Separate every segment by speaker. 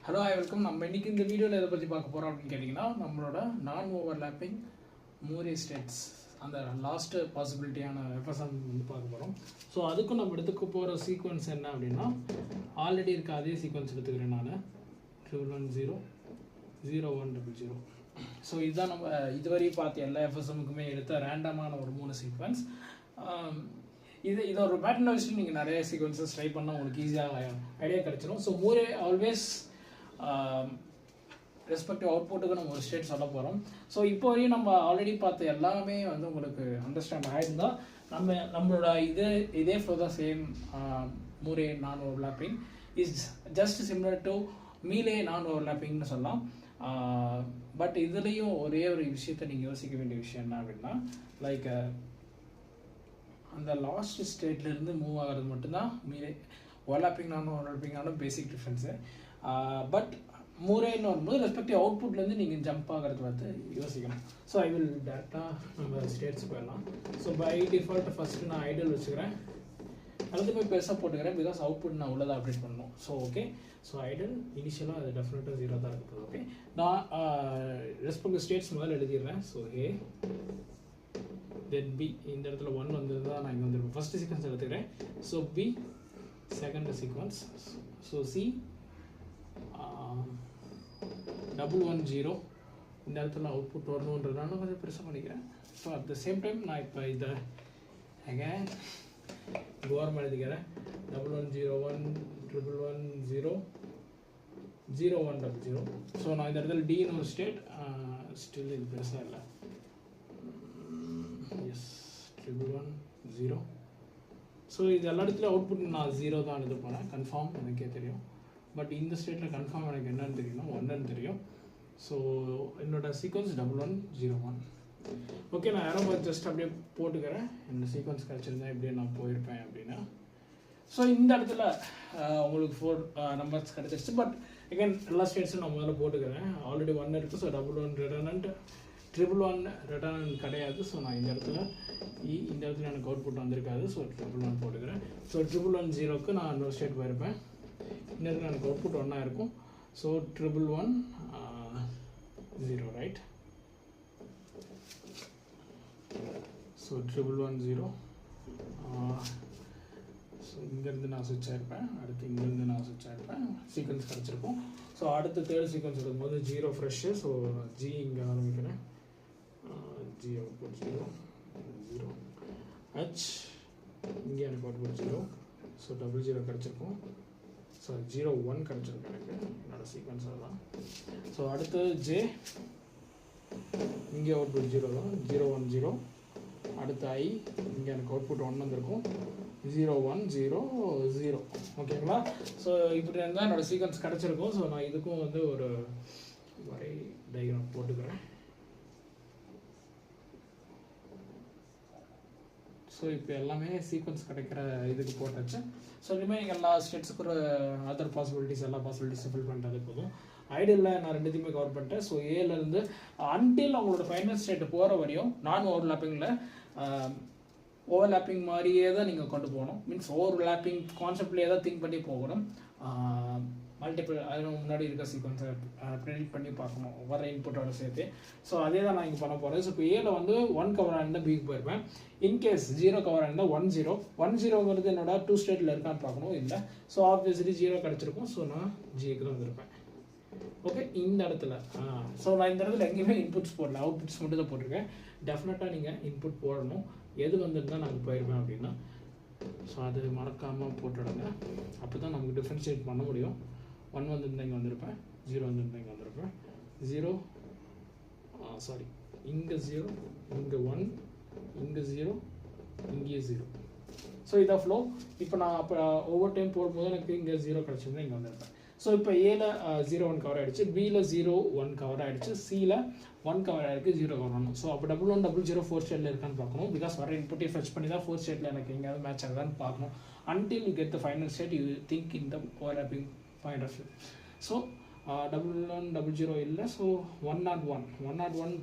Speaker 1: Hello I welcome. நம்ம இன்னைக்கு இந்த வீடியோவில் எதை பற்றி பார்க்க போகிறோம் அப்படின்னு கேட்டிங்கன்னா, நம்மளோட நான் ஓவர்லேப்பிங் மூரே ஸ்டேட்ஸ் அந்த லாஸ்ட்டு பாசிபிலிட்டியான எஃப்எஸ்எம் வந்து பார்க்க போகிறோம். ஸோ அதுக்கும் நம்ம எடுத்துக்க போகிற சீக்வன்ஸ் என்ன அப்படின்னா, ஆல்ரெடி இருக்க அதே சீக்வன்ஸ் எடுத்துக்கிறேன் நான் 110 0100. ஸோ இதுதான் நம்ம இதுவரையும் பார்த்த எல்லா எஃப்எஸ்எம்முக்குமே எடுத்த ரேண்டமான ஒரு 3 சீக்வன்ஸ். இதை ஒரு பேட்டர்ன் வச்சுட்டு நீங்கள் நிறைய சீக்வன்ஸஸ் ட்ரை பண்ணால் உங்களுக்கு ஈஸியாக ஐடியா கிடச்சிடும். ஸோ மூரே ஆல்வேஸ் ரெஸ்பெக்டிவ் அவுட்புட்டுக்கு நம்ம ஒரு ஸ்டேட் சொல்ல போகிறோம். ஸோ இப்போ வரையும் நம்ம ஆல்ரெடி பார்த்த எல்லாமே வந்து உங்களுக்கு அண்டர்ஸ்டாண்ட் ஆகிருந்தால் நம்மளோட இதே ஃப்ளோ தான் same. Moore non overlapping is just similar to Mealy non ஓவர்லேப்பிங்னு சொல்லலாம். பட் இதுலேயும் ஒரே ஒரு விஷயத்தை நீங்கள் யோசிக்க வேண்டிய விஷயம் என்ன அப்படின்னா, லைக் அந்த லாஸ்ட் ஸ்டேட்லேருந்து மூவ் ஆகிறது மட்டும்தான் மீலே. ஓவர்லேப்பிங் நான் ஓவர்லேப்பிங்கான பேசிக் டிஃப்ரென்ஸு. பட் மூரேன்னு வரும்போது ரெஸ்பெக்டிவ் அவுட்புட்லேருந்து நீங்கள் ஜம்ப் ஆகிறது வந்து யோசிக்கணும். ஸோ ஐ வில் டேரெக்டாக நம்ம ஸ்டேட்ஸ் போயிடலாம். ஸோ பை டிஃபால்ட் ஃபஸ்ட்டு நான் ஐடியல் வச்சுக்கிறேன், எல்லாத்துக்குமே பெருசாக போட்டுக்கிறேன், பிகாஸ் அவுட்புட் நான் உள்ளதை அப்டேட் பண்ணணும். ஸோ ஓகே, ஸோ ஐடியல் இனிஷியலாக அது டெஃபினட்டாக 0 தான் இருக்குது. ஓகே, நான் ரெஸ்பெக்டிவ் ஸ்டேட்ஸ் முதல்ல எழுதிடுறேன். ஸோ ஏ தென் பி, இந்த இடத்துல 1 வந்துருந்தால் நான் இங்கே வந்துருப்பேன். ஃபஸ்ட்டு சீக்வன்ஸ் எடுத்துக்கிறேன். So B second sequence. So C 110. இந்த இடத்துல அவுட்புட் வரணுன்றதுனால கொஞ்சம் பெருசாக பண்ணிக்கிறேன். So at the same time நான் இப்போ இதை அகேன் ஓரமாக எழுதிக்கிறேன். 1101 0110. ஸோ நான் இந்த இடத்துல டின்னு ஒரு ஸ்டேட், ஸ்டில் இது பெருசாக இல்லை. எஸ் 1110. ஸோ இது எல்லா இடத்துலையும் அவுட்புட் நான் 0 தான் எழுத போகிறேன், கன்ஃபார்ம் எனக்கே தெரியும். பட் இந்த ஸ்டேட்டில் கன்ஃபார்ம் எனக்கு என்னன்னு தெரியும்னா 1ன்னு தெரியும். ஸோ என்னோட சீக்வன்ஸ் 1101. ஓகே, நான் யாரோ ஜஸ்ட் அப்படியே போட்டுக்கிறேன். என்னோட சீக்வன்ஸ் கிடச்சிருந்தேன் எப்படியே நான் போயிருப்பேன் அப்படின்னா. ஸோ இந்த இடத்துல உங்களுக்கு 4 நம்பர்ஸ் கிடச்சிருச்சு. பட் அகேன் எல்லா ஸ்டேட்ஸும் நான் முதல்ல போட்டுக்கிறேன். ஆல்ரெடி 1 இருக்குது. ஸோ 11 ரிட்டர்னண்ட் 111 ரிட்டர்னண்ட் கிடையாது. ஸோ நான் இந்த இடத்துல இந்த இடத்துல எனக்கு அவுட்புட் வந்திருக்காது. ஸோ 111 போட்டுக்கிறேன். ஸோ 110க்கு நான் இன்னொரு ஸ்டேட் போயிருப்பேன். இந்த இடத்துல எனக்கு அவுட்புட் 1 இருக்கும். So 111 right. ஸோ 111 ஸோ இங்கேருந்து நான் சுவிட்ச் ஆகிருப்பேன். அடுத்து இங்கேருந்து நான் சுவிட்ச் ஆகிருப்பேன். சீக்வன்ஸ் கிடச்சிருக்கும். ஸோ அடுத்து தேர்ட் சீக்வன்ஸ் எடுக்கும்போது 0 ஃப்ரெஷ்ஷு. ஸோ ஜி இங்கே ஆரம்பிக்கிறேன். ஜி அவுட்புட் 0 ஹச், இங்கே எனக்கு அவுட்புட் 0. ஸோ 00 கிடச்சிருக்கும். ஸோ 01 கிடச்சிருக்கு எனக்கு என்னோடய சீக்வன்ஸ் தான். ஸோ அடுத்து ஜே, இங்கே அவுட்புட் 0 தான், 010. அடுத்து ஐ, இங்கே எனக்கு அவுட்புட் 1 வந்திருக்கும், 0100. ஓகேங்களா? ஸோ இப்படி இருந்தால் என்னோடய சீக்வன்ஸ் கிடச்சிருக்கும். ஸோ நான் இதுக்கும் வந்து ஒரு வரை டயக்ராம் போட்டுக்கிறேன். ஸோ இப்போ எல்லாமே சீக்வன்ஸ் கிடைக்கிற இதுக்கு போட்டாச்சு. ஸோ ரிமைனிங் எல்லா ஸ்டேட்ஸுக்கு ஒரு அதர் பாசிபிலிட்டிஸ், எல்லா பாசிபிலிட்டிஸும் ஃபில் பண்ணுறது போதும். ஐடியலில் நான் ரெண்டுத்தையுமே கவர் பண்ணிட்டேன். ஸோ ஏலேருந்து அன்டில் அவங்களோட ஃபைனல் ஸ்டேட்டு போகிற வரையும் நான் ஓவர்லேப்பிங்கில் ஓவர்லேப்பிங் மாதிரியே தான் நீங்கள் கொண்டு போகணும். மீன்ஸ் ஓவர்லேப்பிங் கான்செப்ட்லேயே தான் திங்க் பண்ணி போகணும். மல்டிபிள் அது முன்னாடி இருக்க சீக்வன்ஸை ப்ரெடிக்ட் பண்ணி பார்க்கணும் வர இன்புட்டோட சேர்த்து. ஸோ அதே தான் நான் இங்கே பண்ண போகிறேன். ஸோ இப்போ ஏல வந்து 1 கவர் ஆயிருந்தால் பிக்கு போயிருப்பேன். இன்கேஸ் 0 கவர் ஆயிருந்தால் 10 என்னோட 2 ஸ்டேட்டில் இருக்கான்னு பார்க்கணும். இல்லை, ஸோ ஆப்வியஸ்லி 0 கிடச்சிருக்கும். ஸோ நான் ஜிக்கு தான் வந்திருப்பேன். ஓகே, இந்த இடத்துல ஸோ நான் இந்த இடத்துல எங்கேயுமே இன்புட்ஸ் போடல, அவுட்புட்ஸ் மட்டும் தான் போட்டிருக்கேன். டெஃபினட்டாக நீங்கள் இன்புட் போடணும். எது வந்துருந்தால் நாங்கள் போயிருப்பேன் அப்படின்னா. ஸோ அது மறக்காமல் போட்டுடுங்க. அப்போ தான் நமக்கு டிஃப்ரென்ஷியேட் பண்ண முடியும். 1 வந்துருந்தா இங்கே வந்திருப்பேன், 0 வந்துருந்தா இங்கே வந்திருப்பேன். 0 சாரி, இங்கே 0, இங்கே 1, இங்கே 0, இங்கே 0. ஸோ இதான் ஃப்ளோ. இப்போ நான் அப்போ ஒவ்வொரு டைம் போடும்போது எனக்கு இங்கே 0 கிடச்சிருந்தா இங்கே வந்திருப்பேன். ஸோ இப்போ ஏல 01 கவர் ஆகிடுச்சு, பியில் 01 கவர் ஆகிடுச்சு, சியில் 1 கவர் ஆகிருக்கு, 0 கவர் ஆகணும். ஸோ அப்போ 1100 4 ஸ்டேட்டில் இருக்கான்னு பார்க்கணும். பிகாஸ் வர இன்புட்டே ஃபெச் பண்ணி தான் 4 ஸ்டேட்டில் எனக்கு எங்கேயாவது மேட்ச் ஆகுதான்னு பார்க்கணும். Until you get the final state you think in the overlapping point of view. So 1100 இல்லை. ஸோ 101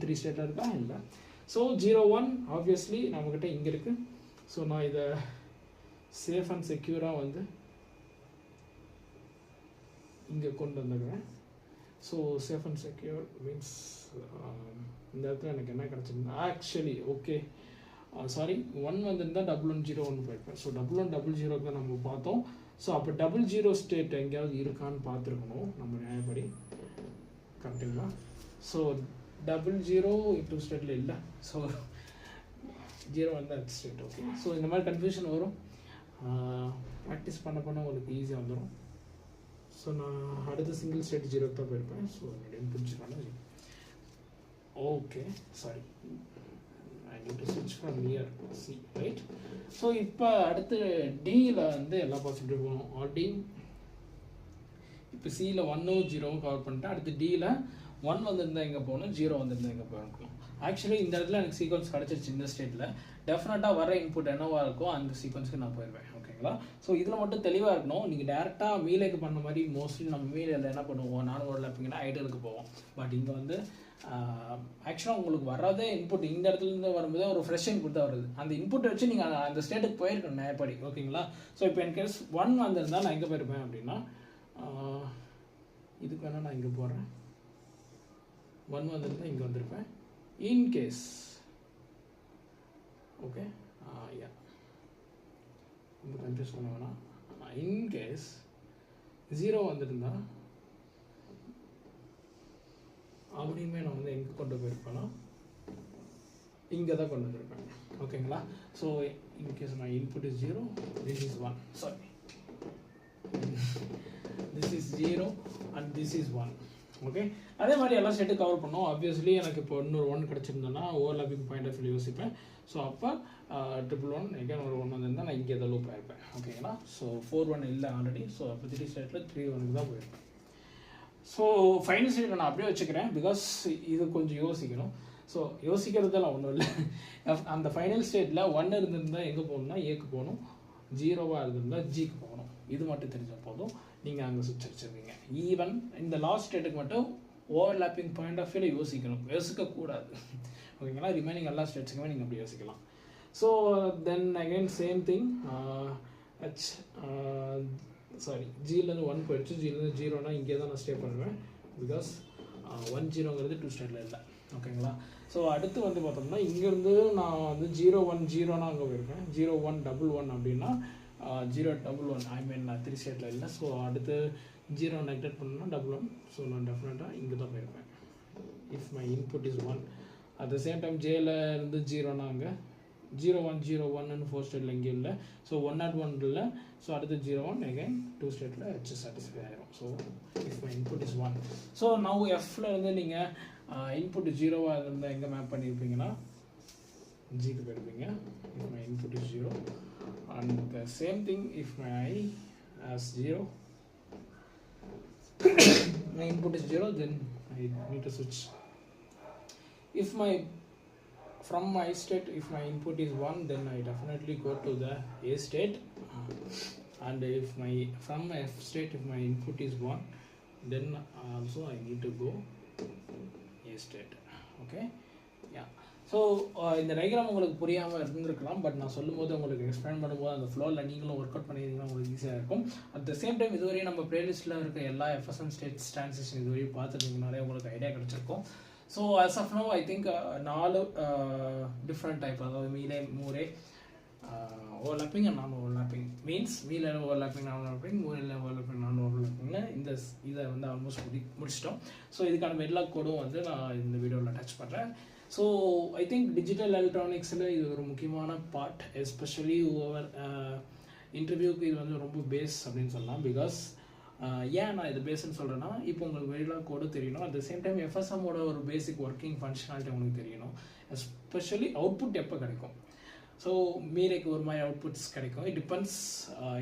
Speaker 1: 3 ஸ்டேட்டில் இருக்கா? இல்லை. ஸோ 01 ஆப்வியஸ்லி நம்மக்கிட்ட இங்கே இருக்குது. ஸோ நான் இதை சேஃப் அண்ட் செக்யூராக வந்து இங்கே கொண்டு வந்துடுவேன். So safe and secure means இந்த இடத்துல எனக்கு என்ன கிடச்சிருந்தா ஆக்சுவலி ஓகே சாரி 1 வந்திருந்தால் 1101 போயிருப்பேன். ஸோ 1100 தான் நம்ம பார்த்தோம். ஸோ அப்போ 00 ஸ்டேட் எங்கேயாவது இருக்கான்னு பார்த்துருக்கணும் நம்ம நியாயப்படி, கரெக்டுங்களா? ஸோ 00 2 ஸ்டேட்டில் இல்லை. ஸோ 0 வந்தால் ஸ்டேட். ஓகே, ஸோ இந்த மாதிரி கன்ஃபியூஷன் வரும். ப்ராக்டிஸ் பண்ண உங்களுக்கு ஈஸியாக வந்துடும். ஸோ நான் அடுத்த சிங்கிள் ஸ்டேட் 0 தான் போயிருப்பேன். ஸோ என்னுடைய input 0. Okay sorry, I need to switch from here C, right? So இப்போ அடுத்து டியில் வந்து எல்லா பாசிபிலிட்டி போகணும். ஆல்ரெடி இப்போ சியில் 1 0 கவர் பண்ணிட்டேன். அடுத்து டியில் 1 வந்திருந்தால் எங்கே போகணும், 0 வந்திருந்தால் எங்கே போகணும். ஆக்சுவலி இந்த இடத்துல எனக்கு சீக்வன்ஸ் கிடச்சிருச்சு. இந்த ஸ்டேட்டில் டெஃபினட்டாக வர இன்புட் என்னவாக இருக்கோ அந்த சீக்வன்ஸுக்கு நான் போயிடுவேன். ஓகேங்களா? ஸோ இதில் மட்டும் தெளிவாக இருக்கணும். நீங்கள் டேரெக்டாக மீலேக்கு பண்ண மாதிரி மோஸ்ட்லி நம்ம மீலில் என்ன பண்ணுவோம், நானும் ஓவர்லாப்பிங்கன்னா ஐடியலுக்கு போவோம். பட் இங்கே வந்து ஆக்சுவலாக உங்களுக்கு வராதே இன்புட் இந்த இடத்துலேருந்து வரும்போது ஒரு ஃப்ரெஷ் இன்புட் தான் வருது. அந்த இன்புட்டை வச்சு நீங்கள் அந்த ஸ்டேட்டுக்கு போயிருக்கணும் நியாயப்படி. ஓகேங்களா? ஸோ இப்போ என் கேஸ் 1 வந்திருந்தால் நான் எங்கே போயிருப்பேன் அப்படின்னா, இதுக்கு வேணால் நான் இங்கே போடுறேன். 1 வந்திருந்தால் இங்கே வந்திருப்பேன். இன்கேஸ் ஓகே யா ரொம்ப கன்ஃபியூஸ் பண்ண வேணாம். இன்கேஸ் 0 வந்திருந்தா அப்படியுமே நான் வந்து எங்கே கொண்டு போயிருப்பேன்னா இங்கே தான் கொண்டு வந்திருப்பேன். ஓகேங்களா? So in case my input is 0, this is 1, sorry this is 0 and this is 1. Okay, அதே மாதிரி எல்லா ஸ்டேட்டும் கவர் பண்ணோம். ஆப்வியஸ்லி எனக்கு இப்போ இன்னொரு 1 கிடச்சிருந்தேன்னா ஓவர்லாப்பிங் பாயிண்ட் ஆஃப் வியூ யோசிப்பேன். ஸோ அப்போ 111 எகேன் ஒரு 1 வந்திருந்தால் நான் இங்கே எதாவது லூப் ஆயிருப்பேன். ஓகேங்களா? ஸோ 4 1 இல்லை ஆல்ரெடி. ஸோ அப்போ 3 ஸ்டேட்டில் 3 1 தான் போயிருப்பேன். ஸோ ஃபைனல் ஸ்டேட் நான் அப்படியே வச்சுக்கிறேன். பிகாஸ் இது கொஞ்சம் யோசிக்கணும். ஸோ யோசிக்கிறதெல்லாம் ஒன்றும் இல்லை. அந்த ஃபைனல் ஸ்டேட்டில் 1 இருந்திருந்தால் எங்கே போகணும்னா ஏக்கு போகணும், 0வாக இருந்திருந்தால் ஜிக்கு போகணும். இது மட்டும் தெரிஞ்சால் போதும், நீங்கள் அங்கே சுவிட்ச் அடிச்சிருவீங்க. ஈவன் இந்த லாஸ்ட் ஸ்டேட்டுக்கு மட்டும் ஓவர்லாப்பிங் பாயிண்ட் ஆஃப் வியூவில் யோசிக்கக்கூடாது. ஓகேங்களா? ரிமைனிங் எல்லா ஸ்டேட்ஸுக்குமே நீங்கள் அப்படி யோசிக்கலாம். So then again same thing, sorry ஜிலேருந்து 1 போயிடுச்சு. ஜிலேருந்து 0னா இங்கே தான் நான் ஸ்டே பண்ணுவேன். பிகாஸ் 1 0ங்கிறது 2 ஸ்டேட்டில் இல்லை. ஓகேங்களா? ஸோ அடுத்து வந்து பார்த்தோம்னா இங்கேருந்து நான் வந்து 0 1 0னா அங்கே போயிருப்பேன். 0 1 1 1 அப்படின்னா 0 1 1 ஐ மீன் நான் 3 ஸ்டேட்டில் இல்லை. ஸோ அடுத்து 0 நெக்டட் பண்ணணும்னா 1 1. ஸோ நான் டெஃபினட்டாக இங்கே தான் போயிருப்பேன். If my input is 1 at the same time ஜேல இருந்து 0னா அங்கே 0 1 0 1 4 ஸ்டேட்டில் இங்கே இல்லை. ஸோ 1 0 1 இல்லை. ஸோ அடுத்து 0 1 அகைன் 2 ஸ்டேட்டில் ஹெச் சாட்டிஸ்ஃபை ஆயிரும். So if my input is 1. So now எஃப்ல இருந்து நீங்கள் இன்புட் 0வாக இருந்தால் எங்கே மேப் பண்ணியிருப்பீங்கன்னா ஜிக்கு போயிருப்பீங்க. If my input is 0 and the same thing if my I as 0 my input is 0, then I need to switch. If my from my state, if my input is 1, then I definitely go to the A state, and if my from my F state, if my input is 1, then also I need to go A state. Okay, yeah. So இந்த diagram உங்களுக்கு புரியாமல் இருந்திருக்கலாம். But நான் சொல்லும்போது உங்களுக்கு explain பண்ணும்போது அந்த ஃப்ளோவில் நீங்களும் ஒர்க் அவுட் பண்ணியிருந்தீங்கன்னா உங்களுக்கு ஈஸியாக இருக்கும். அட் த சேம் டைம் இதுவரையும் நம்ம பிளேலிஸ்ட்டில் இருக்க எல்லா எஃப்எஸ்எம் ஸ்டேட்ஸ் ட்ரான்சிஷன் இதுவரையும் பார்த்துருந்தீங்கனாலே உங்களுக்கு ஐடியா கிடச்சிருக்கும். So as of now I think 4 different type, அதாவது மீலே மூரே ஓவர்லாப்பிங் அண்ட் நான் ஓவர்லாப்பிங் மீன்ஸ் மீல ஓவர்லாப்பிங் நான் ஓவர்லாப்பிங் மூலையில் ஓவர்லாப்பிங் நான் ஓவர்லாப்பிங்னு இதை வந்து ஆல்மோஸ்ட் முடிச்சிட்டோம். ஸோ இதுக்கான மெட்லாக் கோடும் வந்து நான் இந்த வீடியோவில் டச் பண்ணுறேன். ஸோ ஐ திங்க் டிஜிட்டல் எலக்ட்ரானிக்ஸில் இது ஒரு முக்கியமான பார்ட், எஸ்பெஷலி ஓவர் இன்டர்வியூக்கு இது வந்து ரொம்ப பேஸ் அப்படின்னு சொல்லலாம். பிகாஸ் ஏன் நான் இது பேஸ்ன்னு சொல்கிறேன்னா, இப்போ உங்களுக்கு வெரிலாக் கோடு தெரியணும், அட் த சேம் டைம் எஃப்எஸ்எம்மோட ஒரு பேசிக் ஒர்க்கிங் ஃபங்க்ஷனாலிட்டி உங்களுக்கு தெரியணும். எஸ்பெஷலி அவுட்புட் எப்போ கிடைக்கும். ஸோ மீரேக்கு ஒரு மாதிரி அவுட்புட்ஸ் கிடைக்கும். It depends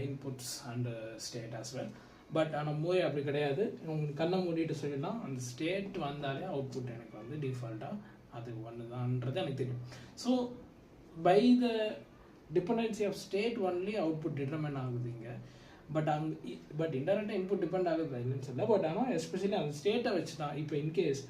Speaker 1: inputs and state as well. But ஆனால் மூவி அப்படி கிடையாது. உங்களுக்கு கண்ணை மூடிட்டு சொல்லிடலாம், அந்த ஸ்டேட் வந்தாலே அவுட்புட் எனக்கு வந்து டிஃபால்ட்டாக அது ஒன்று தான்ன்றது எனக்கு தெரியும். So by the dependency of state only output determine ஆகுதுங்க. பட் இன்டெரக்டாக இன்புட் டிபெண்ட் ஆகுது இல்லைன்னு சொல்ல. பட் ஆனால் எஸ்பெஷலி அந்த ஸ்டேட்டை வச்சு தான் இப்போ in case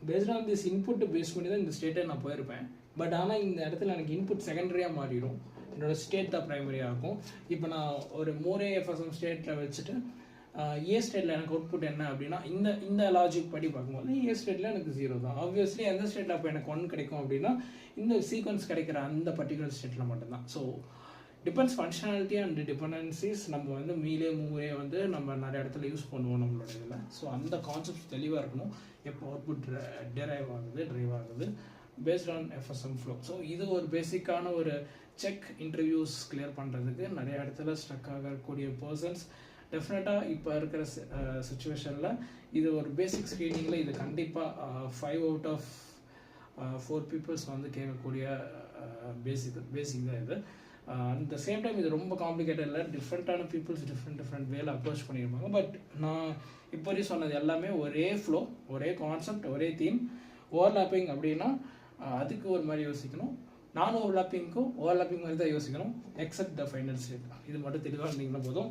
Speaker 1: based on this input base பண்ணி தான் இந்த ஸ்டேட்டை நான் போயிருப்பேன். பட் ஆனால் இந்த இடத்துல எனக்கு இன்புட் செகண்டரியாக மாறிடும், என்னோடய ஸ்டேட் தான் ப்ரைமரியாக இருக்கும். இப்போ நான் ஒரு மூரே எஃப்எஸ்எம் ஸ்டேட்டில் வச்சுட்டு ஏ ஸ்டேட்டில் எனக்கு அவுட்புட் என்ன அப்படின்னா இந்த லாஜிக் படி பார்க்கும்போது ஏ ஸ்டேட்டில் எனக்கு 0 தான். ஆப்வியஸ்லி எந்த ஸ்டேட்டில் அப்போ எனக்கு 1 கிடைக்கும் அப்படின்னா இந்த சீக்வன்ஸ் கிடைக்கிற அந்த பர்டிகுலர் ஸ்டேட்டில் மட்டும்தான். So depends functionality and dependencies நம்ம வந்து மூவே வந்து நம்ம நிறைய இடத்துல யூஸ் பண்ணுவோம் நம்மளோட இதில். ஸோ அந்த கான்செப்ட் தெளிவாக இருக்கணும். எப்போ அவுட்புட் டிரைவ் ஆகுது based on FSM flow. So இது ஒரு பேசிக்கான ஒரு செக் இன்டர்வியூஸ் கிளியர் பண்ணுறதுக்கு நிறைய இடத்துல ஸ்ட்ரக் ஆகக்கூடிய பர்சன்ஸ் டெஃபினட்டாக இப்போ இருக்கிற சுச்சுவேஷனில் இது ஒரு பேசிக் ஸ்க்ரீனிங்கில் இது கண்டிப்பாக 5 out of 4 பீப்புள்ஸ் வந்து கேட்கக்கூடிய பேசிக் தான் இது. அட் த சேம் டைம் இது ரொம்ப காம்ப்ளிகேட்டட் இல்லை. டிஃப்ரெண்ட்டான பீப்புள்ஸ் டிஃப்ரெண்ட் வேல அப்ரோச் பண்ணியிருப்பாங்க. பட் நான் இப்போ சொன்னது எல்லாமே ஒரே ஃப்ளோ, ஒரே கான்செப்ட், ஒரே தீம். ஓவர்லாப்பிங் அப்படின்னா அதுக்கு ஒரு மாதிரி யோசிக்கணும். நான் ஓவர்லாப்பிங் மாதிரி தான் யோசிக்கணும், எக்ஸப்ட் த ஃபைனல் ஸ்டேட். இது மட்டும் தெளிவாக இருந்தீங்கன்னா போதும்.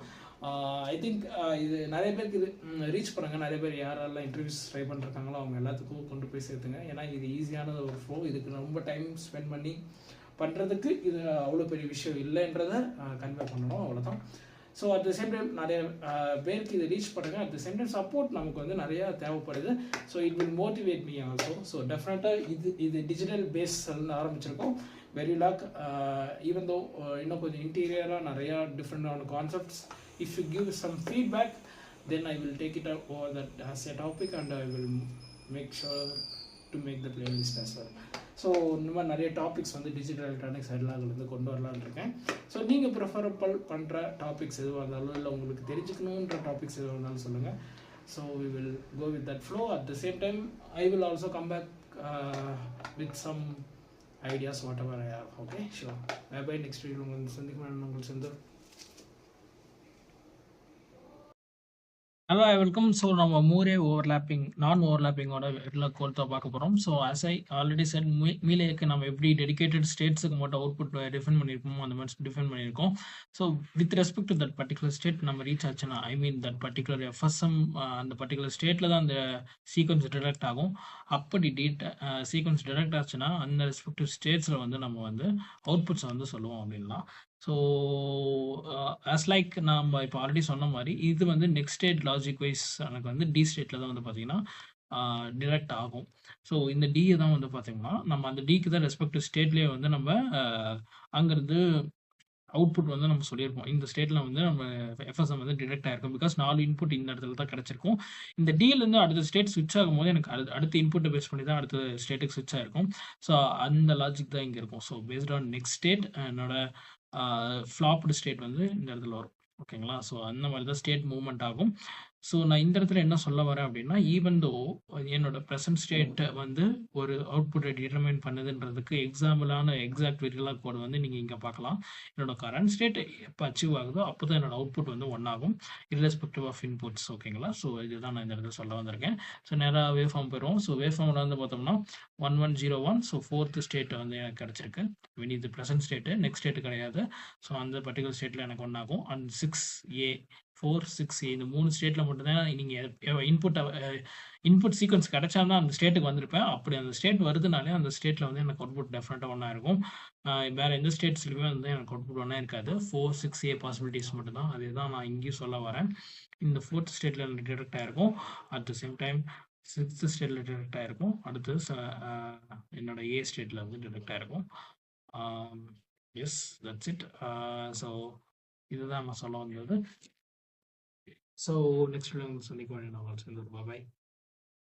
Speaker 1: ஐ திங்க் இது நிறைய பேருக்கு இது ரீச் பண்ணுங்கள். நிறைய பேர் யாரெல்லாம் இன்டர்வியூஸ் ட்ரை பண்ணிருக்காங்களோ அவங்க எல்லாத்துக்கும் கொண்டு போய் சேர்த்துங்க. ஏன்னா இது ஈஸியானது ஒரு ஃப்ளோ. இதுக்கு ரொம்ப டைம் ஸ்பெண்ட் பண்ணி பண்ணுறதுக்கு இது அவ்வளோ பெரிய விஷயம் இல்லைன்றதை கன்வே பண்ணணும், அவ்வளோதான். So at the same time நிறைய பேருக்கு இதை ரீச் பண்ணுங்கள். At the same time support நமக்கு வந்து நிறையா தேவைப்படுது. So it will motivate me also. So டெஃபினட்டாக இது டிஜிட்டல் பேஸ்லேருந்து ஆரம்பிச்சிருக்கோம். வெரி லாக் ஈவன் தோ இன்னும் கொஞ்சம் இன்டீரியராக நிறையா டிஃப்ரெண்டான concepts. If you give some feedback then I will take it up over that as a topic and I will make sure to make the playlist as well. So இந்த மாதிரி நிறைய topics வந்து digital electronics ஹெட்லாக்லேருந்து கொண்டு வரலான்னு இருக்கேன். So நீங்கள் preferable பண்ணுற topics எதுவாக இருந்தாலும் இல்லை உங்களுக்கு தெரிஞ்சுக்கணுன்ற டாபிக்ஸ் எதுவாக இருந்தாலும் சொல்லுங்கள். So we will go with that flow. At the same time I will also come back with some ideas whatever I have. Okay, sure. By next week உங்கள் சந்திக்கும் உங்கள் செந்தூர். Hello, welcome. ஸோ நம்ம மூரே நான் ஓவர்லாப்பிங்கோட கோர்த்தை பார்க்க போகிறோம். So as I already set மீலேக்கு நம்ம எப்படி டெடிகேட்டட் ஸ்டேட்ஸுக்கு மட்டும் அவுட்புட் டிஃபைன் பண்ணியிருப்போமோ அந்த மாதிரி டிஃபைன் பண்ணியிருக்கோம். So with respect to that particular state நம்ம ரீச் ஆச்சுன்னா, ஐ மீன் தட் பர்டிகுலர் எஃப்எஸ்எம் அந்த பர்டிகுலர் ஸ்டேட்டில் தான் அந்த சீக்வன்ஸ் டிடெக்ட் ஆகும். அப்படி சீக்வன்ஸ் டிடெக்ட் ஆச்சுன்னா அந்த ரெஸ்பெக்டிவ் ஸ்டேட்ஸில் வந்து நம்ம வந்து அவுட்புட்ஸை வந்து சொல்லுவோம் அப்படின்லாம். ஸோ ஆஸ் லைக் நம்ம இப்போ ஆல்ரெடி சொன்ன மாதிரி இது வந்து நெக்ஸ்ட் ஸ்டேட் லாஜிக் வைஸ் எனக்கு வந்து டி ஸ்டேட்டில் தான் வந்து பார்த்தீங்கன்னா டிரெக்ட் ஆகும். ஸோ இந்த டியை தான் வந்து பார்த்தீங்கன்னா நம்ம அந்த டிக்கு தான் ரெஸ்பெக்டிவ் ஸ்டேட்லேயே வந்து நம்ம அங்கேருந்து அவுட்புட் வந்து நம்ம சொல்லியிருப்போம். இந்த ஸ்டேட்டில் வந்து நம்ம எஃப்எஸ்எம் வந்து டிரெக்ட் ஆயிருக்கும். பிகாஸ் 4 இன்புட் இந்த இடத்துல தான் கிடச்சிருக்கும். இந்த டியிலேருந்து அடுத்த ஸ்டேட் ஸ்விட்ச் ஆகும்போது எனக்கு அடுத்த இன்புட்டை பேஸ் பண்ணி தான் அடுத்த ஸ்டேட்டுக்கு ஸ்விட்ச் ஆயிருக்கும். ஸோ அந்த லாஜிக் தான் இங்கே இருக்கும். So based on next state என்னோட ஃப்ளாப்டு ஸ்டேட் வந்து இந்த இடத்துல வரும். ஓகேங்களா? ஸோ அந்த மாதிரி தான் ஸ்டேட் மூவ்மெண்ட் ஆகும். ஸோ நான் இந்த இடத்துல என்ன சொல்ல வரேன் அப்படின்னா, ஈவன் தோ என்னோட ப்ரெசன்ட் ஸ்டேட்டை வந்து ஒரு அவுட்புட்டை டிட்டர்மைன் பண்ணுதுன்றதுக்கு எக்ஸாம்பிளான எக்ஸாக்ட் வெரிலாக் கோடு வந்து நீங்கள் இங்கே பார்க்கலாம். என்னோட கரண்ட் ஸ்டேட் எப்போ அச்சீவ் ஆகுதோ அப்போ தான் என்னோட அவுட்புட் வந்து 1 ஆகும், irrespective ஆஃப் இன்புட்ஸ். ஓகேங்களா? ஸோ இதுதான் நான் இந்த இடத்துல சொல்ல வந்திருக்கேன். ஸோ நேராக வேவ் ஃபார்ம் போயிடுவோம். ஸோ வேவ் ஃபார்மில் வந்து பார்த்தோம்னா 1101. ஸோ 4th ஸ்டேட் வந்து எனக்கு கிடச்சிருக்கு. இது ப்ரெசன்ட் ஸ்டேட்டு, நெக்ஸ்ட் ஸ்டேட்டு கிடையாது. ஸோ அந்த பர்டிகுலர் ஸ்டேட்டில் எனக்கு 1 ஆகும். அண்ட் 6A 4 6A இந்த 3 ஸ்டேட்டில் மட்டும்தான் நீங்கள் இன்புட் சீக்வன்ஸ் கிடைச்சாலும் அந்த ஸ்டேட்டுக்கு வந்திருப்பேன். அப்படி அந்த ஸ்டேட் வருதுனாலே அந்த ஸ்டேட்டில் வந்து எனக்கு அவுட்புட் டெஃபினட்டாக 1 இருக்கும். வேறு எந்த ஸ்டேட்ஸ்லையுமே வந்து எனக்கு அவுட்புட் 1 இருக்காது. 4 6A பாசிபிலிட்டிஸ் மட்டும்தான். அதே தான் நான் இங்கேயும் சொல்ல வரேன். இந்த 4th ஸ்டேட்டில் எனக்கு டிரெக்ட் ஆகிருக்கும். At the same time 6th ஸ்டேட்டில் டிரெக்ட் ஆகிருக்கும். அடுத்து என்னோட ஏ ஸ்டேட்டில் வந்து டிரெக்ட் ஆகிருக்கும். S, that's it. ஸோ இதுதான் நான் சொல்ல வந்தது. ஸோ நெக்ஸ்ட் வீடியோ சந்திக்க வேண்டிய நான் பாய்.